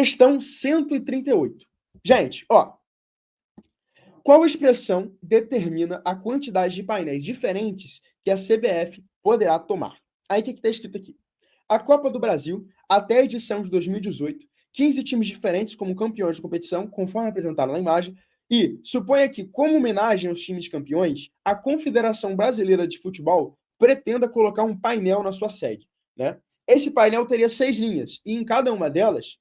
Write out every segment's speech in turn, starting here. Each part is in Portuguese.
Questão 138. Gente, ó. Qual expressão determina a quantidade de painéis diferentes que a CBF poderá tomar? Aí o que está escrito aqui? A Copa do Brasil, até a edição de 2018, 15 times diferentes como campeões de competição, conforme apresentado na imagem, e suponha que, como homenagem aos times campeões, a Confederação Brasileira de Futebol pretenda colocar um painel na sua sede. Né? Esse painel teria 6 linhas, e em cada uma delas,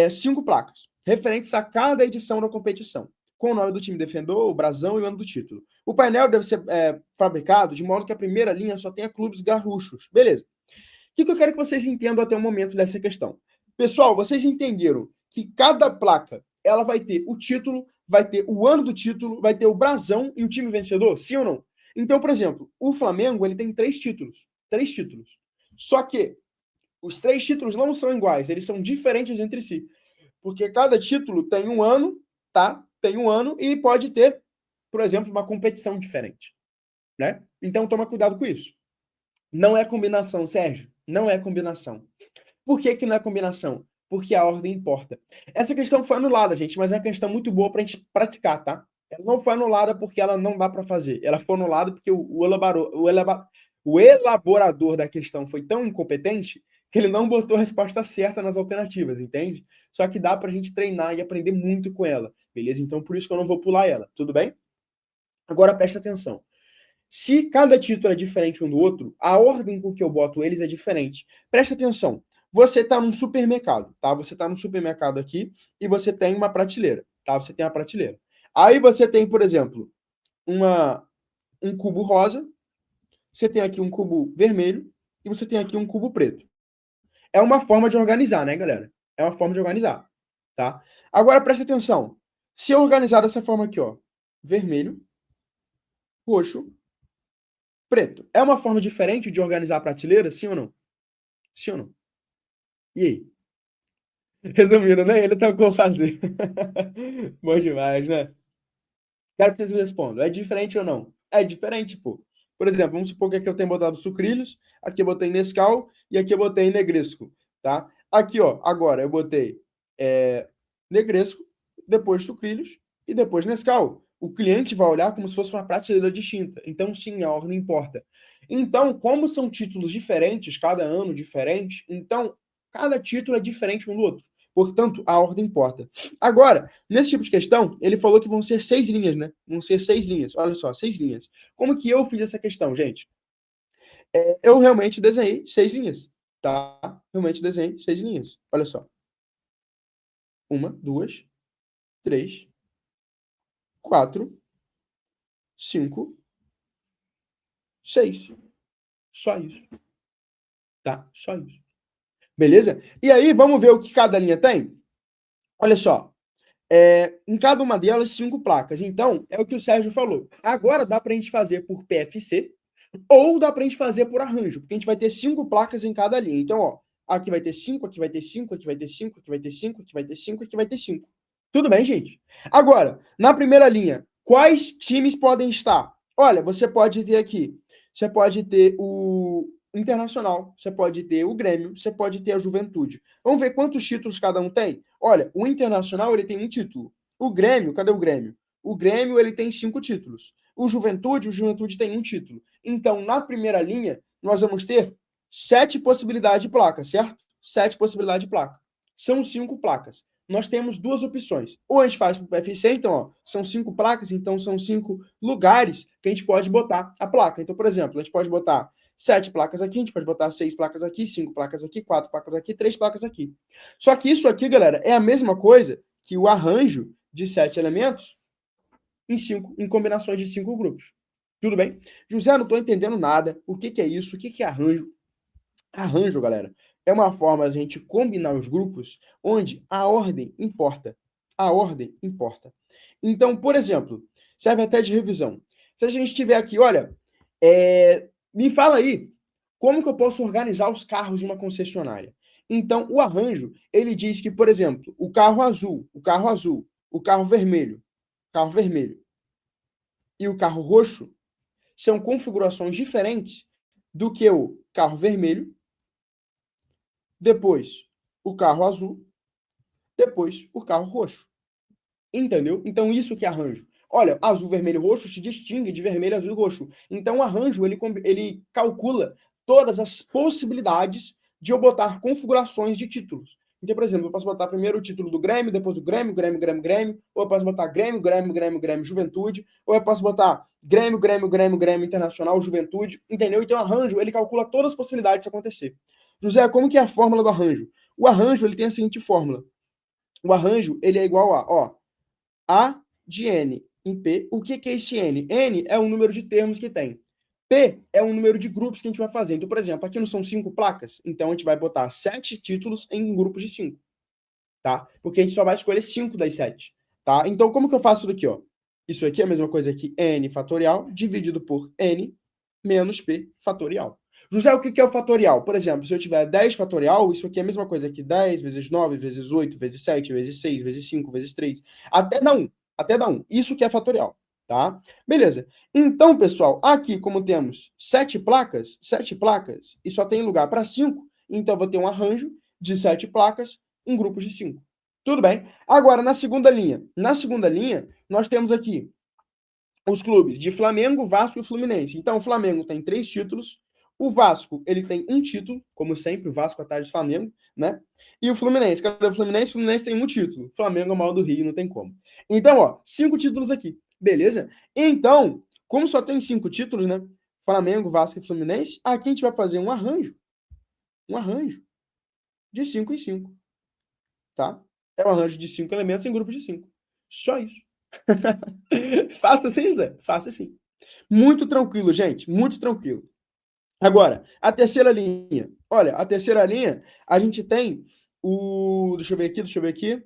5 placas, referentes a cada edição da competição, com o nome do time defensor, o brasão e o ano do título. O painel deve ser fabricado de modo que a primeira linha só tenha clubes gaúchos. Beleza. O que eu quero que vocês entendam até o momento dessa questão? Pessoal, vocês entenderam que cada placa ela vai ter o título, vai ter o ano do título, vai ter o brasão e o time vencedor? Sim ou não? Então, por exemplo, o Flamengo ele tem 3 títulos. 3 títulos. Só que os 3 títulos não são iguais, eles são diferentes entre si. Porque cada título tem um ano, tá? Tem um ano e pode ter, por exemplo, uma competição diferente. Né? Então, toma cuidado com isso. Não é combinação, Sérgio. Não é combinação. Por que não é combinação? Porque a ordem importa. Essa questão foi anulada, gente, mas é uma questão muito boa para a gente praticar, tá? Ela não foi anulada porque ela não dá para fazer. Ela foi anulada porque o elaborador da questão foi tão incompetente que ele não botou a resposta certa nas alternativas, entende? Só que dá para a gente treinar e aprender muito com ela, beleza? Então, por isso que eu não vou pular ela, tudo bem? Agora, presta atenção. Se cada título é diferente um do outro, a ordem com que eu boto eles é diferente. Presta atenção. Você está num supermercado, tá? Você está num supermercado aqui e você tem uma prateleira, tá? Você tem uma prateleira. Aí você tem, por exemplo, um cubo rosa, você tem aqui um cubo vermelho e você tem aqui um cubo preto. É uma forma de organizar, né, galera? É uma forma de organizar, tá? Agora presta atenção. Se eu organizar dessa forma aqui, ó, vermelho, roxo, preto. É uma forma diferente de organizar a prateleira, sim ou não? Sim ou não? E aí? Resumindo, né? Ele tem como fazer. Bom demais, né? Quero que vocês me respondam. É diferente ou não? É diferente, pô. Por exemplo, vamos supor que aqui eu tenho botado sucrilhos, aqui eu botei Nescau e aqui eu botei Negresco, tá? Aqui, ó, agora eu botei Negresco, depois sucrilhos e depois Nescau. O cliente vai olhar como se fosse uma prateleira distinta. Então, sim, a ordem importa. Então, como são títulos diferentes, cada ano diferente, então cada título é diferente um do outro. Portanto, a ordem importa. Agora, nesse tipo de questão, ele falou que vão ser 6 linhas, né? Vão ser 6 linhas. Olha só, 6 linhas. Como que eu fiz essa questão, gente? Eu realmente desenhei 6 linhas, tá? Realmente desenhei 6 linhas. Olha só. 1, 2, 3, 4, 5, 6. Só isso, tá? Só isso. Beleza? E aí, vamos ver o que cada linha tem? Olha só. Em cada uma delas, 5 placas. Então, é o que o Sérgio falou. Agora dá para a gente fazer por PFC ou dá para a gente fazer por arranjo, porque a gente vai ter 5 placas em cada linha. Então, ó, aqui vai ter 5, aqui vai ter 5, aqui vai ter 5, aqui vai ter 5, aqui vai ter 5, aqui vai ter 5. Tudo bem, gente? Agora, na primeira linha, quais times podem estar? Olha, você pode ter o Internacional, você pode ter o Grêmio, você pode ter a Juventude. Vamos ver quantos títulos cada um tem? Olha, o Internacional ele tem um título. O Grêmio, cadê o Grêmio? O Grêmio ele tem 5 títulos. O Juventude tem um título. Então, na primeira linha, nós vamos ter 7 possibilidades de placa, certo? 7 possibilidades de placa. São 5 placas. Nós temos 2 opções. Ou a gente faz para o PFC, então, ó, são 5 placas, então são 5 lugares que a gente pode botar a placa. Então, por exemplo, a gente pode botar 7 placas aqui, a gente pode botar 6 placas aqui, 5 placas aqui, 4 placas aqui, 3 placas aqui. Só que isso aqui, galera, é a mesma coisa que o arranjo de 7 elementos em combinações de 5 grupos. Tudo bem? José, não estou entendendo nada. O que é isso? O que é arranjo? Arranjo, galera, é uma forma de a gente combinar os grupos onde a ordem importa. A ordem importa. Então, por exemplo, serve até de revisão. Se a gente tiver aqui, olha, me fala aí, como que eu posso organizar os carros de uma concessionária? Então, o arranjo, ele diz que, por exemplo, o carro azul, o carro vermelho e o carro roxo são configurações diferentes do que o carro vermelho, depois o carro azul, depois o carro roxo. Entendeu? Então, isso que é arranjo. Olha, azul, vermelho, roxo se distingue de vermelho, azul e roxo. Então, o arranjo, ele calcula todas as possibilidades de eu botar configurações de títulos. Então, por exemplo, eu posso botar primeiro o título do Grêmio, depois o Grêmio, Grêmio, Grêmio, Grêmio, ou eu posso botar Grêmio, Grêmio, Grêmio, Grêmio, Juventude, ou eu posso botar Grêmio, Grêmio, Grêmio, Grêmio, Internacional, Juventude, entendeu? Então, o arranjo, ele calcula todas as possibilidades de acontecer. José, como que é a fórmula do arranjo? O arranjo, ele tem a seguinte fórmula. O arranjo, ele é igual a, ó, A de N em P. O que é esse N? N é o número de termos que tem. P é o número de grupos que a gente vai fazer. Então, por exemplo, aqui não são 5 placas, então a gente vai botar 7 títulos em grupos de 5, tá? Porque a gente só vai escolher 5 das 7, tá? Então, como que eu faço daqui, ó? Isso aqui é a mesma coisa que N fatorial dividido por N menos P fatorial. José, o que é o fatorial? Por exemplo, se eu tiver 10 fatorial, isso aqui é a mesma coisa que 10 vezes 9 vezes 8 vezes 7 vezes 6 vezes 5 vezes 3, até dar 1. Até dar 1. Isso que é fatorial, tá? Beleza. Então, pessoal, aqui como temos 7 placas, e só tem lugar para 5, então eu vou ter um arranjo de 7 placas em grupos de 5. Tudo bem? Agora, na segunda linha. Na segunda linha, nós temos aqui os clubes de Flamengo, Vasco e Fluminense. Então, o Flamengo tem 3 títulos, o Vasco, ele tem 1 título, como sempre, o Vasco atrás do Flamengo, né? E o Fluminense, cadê o Fluminense? O Fluminense tem 1 título. O Flamengo é o maior do Rio, não tem como. Então, ó, 5 títulos aqui, beleza? Então, como só tem 5 títulos, né? Flamengo, Vasco e Fluminense, aqui a gente vai fazer um arranjo de 5 em 5, tá? É um arranjo de 5 elementos em grupos de 5. Só isso. Faça assim, Zé. Faça assim. Muito tranquilo, gente. Muito tranquilo. Agora, a terceira linha. Olha, a terceira linha, a gente tem o. Deixa eu ver aqui.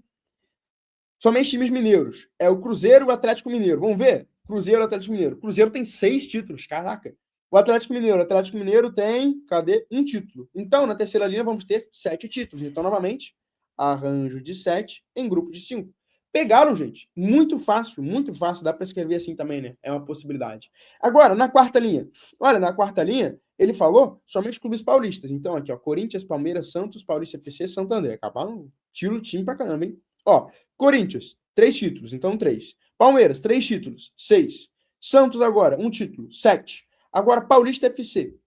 Somente times mineiros. É o Cruzeiro e o Atlético Mineiro. Vamos ver? Cruzeiro e Atlético Mineiro. Cruzeiro tem 6 títulos. Caraca. O Atlético Mineiro tem, cadê? 1 título. Então, na terceira linha, vamos ter 7 títulos. Então, novamente, arranjo de 7 em grupo de 5. Pegaram, gente. Muito fácil, muito fácil. Dá para escrever assim também, né? É uma possibilidade. Agora, na quarta linha. Olha, na quarta linha, ele falou somente clubes paulistas. Então, aqui, ó, Corinthians, Palmeiras, Santos, Paulista FC, Santo André. Acabaram, tiro time pra caramba, hein? Ó, Corinthians, 3 títulos, então 3. Palmeiras, 3 títulos, 6. Santos agora, 1 título, 7. Agora, Paulista FC,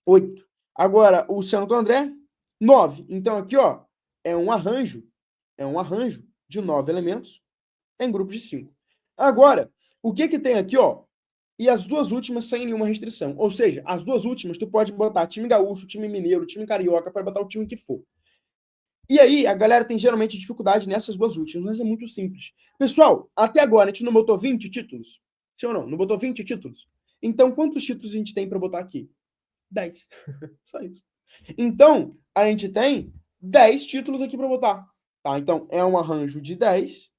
8. Agora, o Santo André, 9. Então, aqui, ó, é um arranjo de 9 elementos em grupos de 5. Agora, o que tem aqui, ó? E as duas últimas sem nenhuma restrição. Ou seja, as duas últimas tu pode botar time gaúcho, time mineiro, time carioca, para botar o time que for. E aí, a galera tem geralmente dificuldade nessas duas últimas, mas é muito simples. Pessoal, até agora a gente não botou 20 títulos? Sim ou não? Não botou 20 títulos? Então, quantos títulos a gente tem para botar aqui? 10. Só isso. Então, a gente tem 10 títulos aqui para botar. Tá? Então, é um arranjo de 10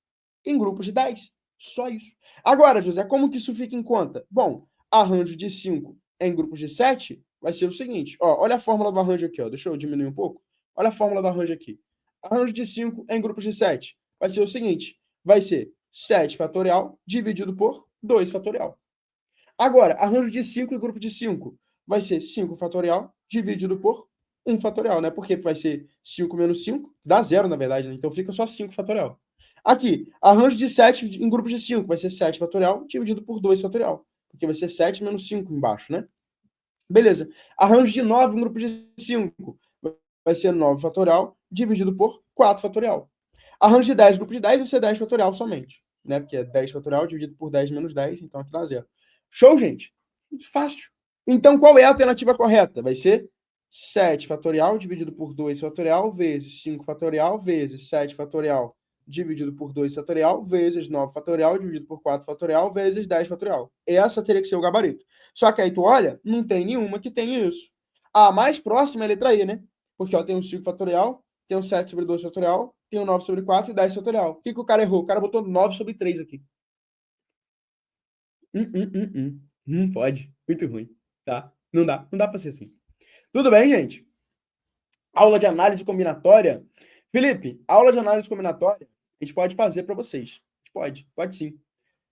em grupos de 10. Só isso. Agora, José, como que isso fica em conta? Bom, arranjo de 5 em grupos de 7 vai ser o seguinte. Ó, olha a fórmula do arranjo aqui. Ó. Deixa eu diminuir um pouco. Olha a fórmula do arranjo aqui. Arranjo de 5 em grupos de 7 vai ser o seguinte. Vai ser 7 fatorial dividido por 2 fatorial. Agora, arranjo de 5 em grupo de 5 vai ser 5 fatorial dividido por 1 fatorial, né? Porque vai ser 5 menos 5, dá 0, na verdade, né? Então fica só 5 fatorial. Aqui, arranjo de 7 em grupo de 5 vai ser 7 fatorial dividido por 2 fatorial. Porque vai ser 7 menos 5 embaixo, né? Beleza. Arranjo de 9 em grupo de 5 vai ser 9 fatorial dividido por 4 fatorial. Arranjo de 10 em grupo de 10 vai ser 10 fatorial somente, né? Porque é 10 fatorial dividido por 10 menos 10, então aqui dá 0. Show, gente? Fácil. Então, qual é a alternativa correta? Vai ser 7 fatorial dividido por 2 fatorial vezes 5 fatorial vezes 7 fatorial dividido por 2 fatorial vezes 9 fatorial dividido por 4 fatorial vezes 10 fatorial. Essa teria que ser o gabarito. Só que aí tu olha, não tem nenhuma que tenha isso. A mais próxima é a letra E, né? Porque ó, tem um 5 fatorial, tem um 7 sobre 2 fatorial, tem um 9 sobre 4 e 10 fatorial. O que o cara errou? O cara botou 9 sobre 3 aqui. Não pode. Muito ruim, tá? Não dá pra ser assim. Tudo bem, gente? Aula de análise combinatória. Felipe, aula de análise combinatória a gente pode fazer para vocês. A gente pode sim.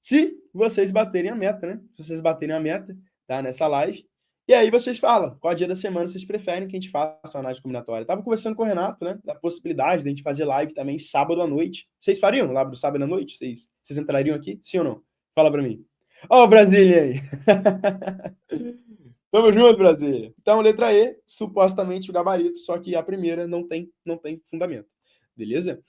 Se vocês baterem a meta, né? Se vocês baterem a meta, tá? Nessa live. E aí vocês falam qual dia da semana vocês preferem que a gente faça a análise combinatória. Tava conversando com o Renato, né, da possibilidade de a gente fazer live também sábado à noite. Vocês fariam live do sábado à noite? Vocês entrariam aqui? Sim ou não? Fala pra mim. Ó, o Brasília aí. Tamo junto, Brasília. Então, letra E, supostamente o gabarito, só que a primeira não tem fundamento. Beleza?